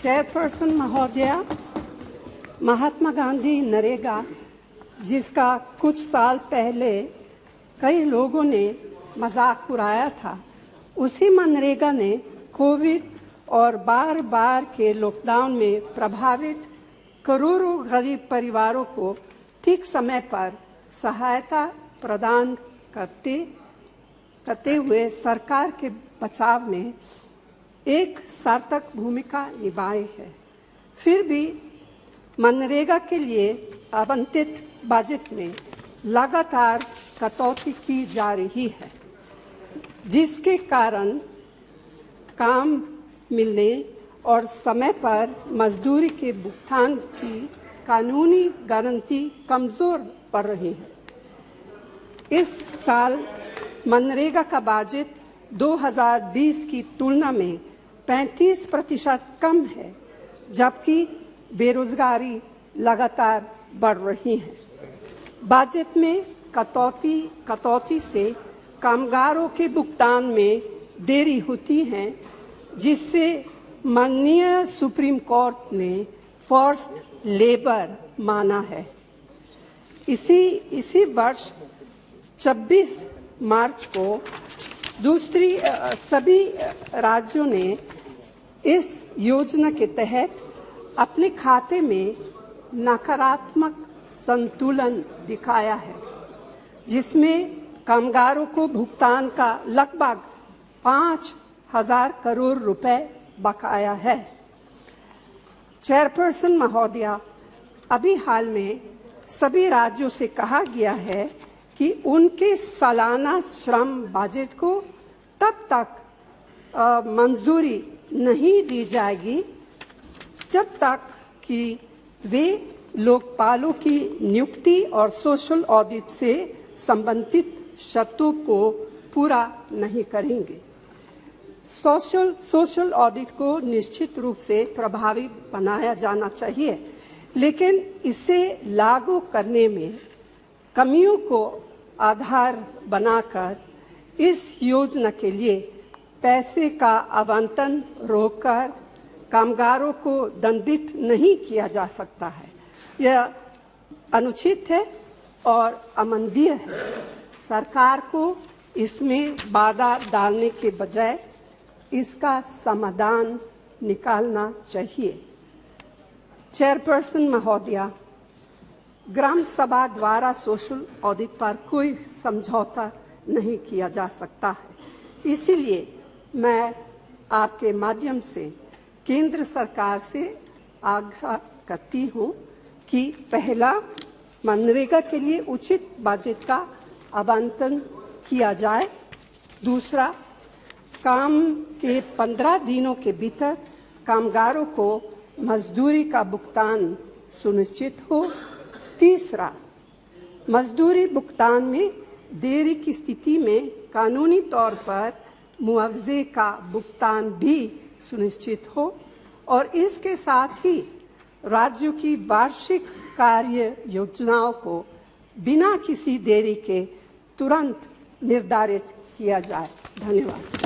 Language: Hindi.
चेयरपर्सन महोदया, महात्मा गांधी नरेगा, जिसका कुछ साल पहले कई लोगों ने मजाक उड़ाया था, उसी मनरेगा ने कोविड और बार के लॉकडाउन में प्रभावित करोड़ों गरीब परिवारों को ठीक समय पर सहायता प्रदान करते हुए सरकार के बचाव में एक सार्थक भूमिका निभाई है। फिर भी मनरेगा के लिए आवंटित बजट में लगातार कटौती की जा रही है, जिसके कारण काम मिलने और समय पर मजदूरी के भुगतान की कानूनी गारंटी कमजोर पड़ रही है। इस साल मनरेगा का बजट 2020 की तुलना में 35% कम है, जबकि बेरोजगारी लगातार बढ़ रही है। बजट में कटौती से कामगारों के भुगतान में देरी होती है, जिससे माननीय सुप्रीम कोर्ट ने फोर्स्ड लेबर माना है। इसी वर्ष 26 मार्च को सभी राज्यों ने इस योजना के तहत अपने खाते में नकारात्मक संतुलन दिखाया है, जिसमें कामगारों को भुगतान का लगभग 5,000 करोड़ रुपए बकाया है। चेयरपर्सन महोदया, अभी हाल में सभी राज्यों से कहा गया है कि उनके सालाना श्रम बजट को तब तक मंजूरी नहीं दी जाएगी जब तक कि वे लोकपालों की नियुक्ति और सोशल ऑडिट से संबंधित शर्तों को पूरा नहीं करेंगे। सोशल ऑडिट को निश्चित रूप से प्रभावी बनाया जाना चाहिए, लेकिन इसे लागू करने में कमियों को आधार बनाकर इस योजना के लिए पैसे का आवंटन रोककर कामगारों को दंडित नहीं किया जा सकता है। यह अनुचित है और अमानवीय है। सरकार को इसमें बाधा डालने के बजाय इसका समाधान निकालना चाहिए। चेयरपर्सन महोदया, ग्राम सभा द्वारा सोशल ऑडिट पर कोई समझौता नहीं किया जा सकता है। इसीलिए मैं आपके माध्यम से केंद्र सरकार से आग्रह करती हूं कि पहला, मनरेगा के लिए उचित बजट का आवंटन किया जाए। दूसरा, काम के 15 दिनों के भीतर कामगारों को मजदूरी का भुगतान सुनिश्चित हो। तीसरा, मजदूरी भुगतान में देरी की स्थिति में कानूनी तौर पर मुआवजे का भुगतान भी सुनिश्चित हो और इसके साथ ही राज्यों की वार्षिक कार्य योजनाओं को बिना किसी देरी के तुरंत निर्धारित किया जाए। धन्यवाद।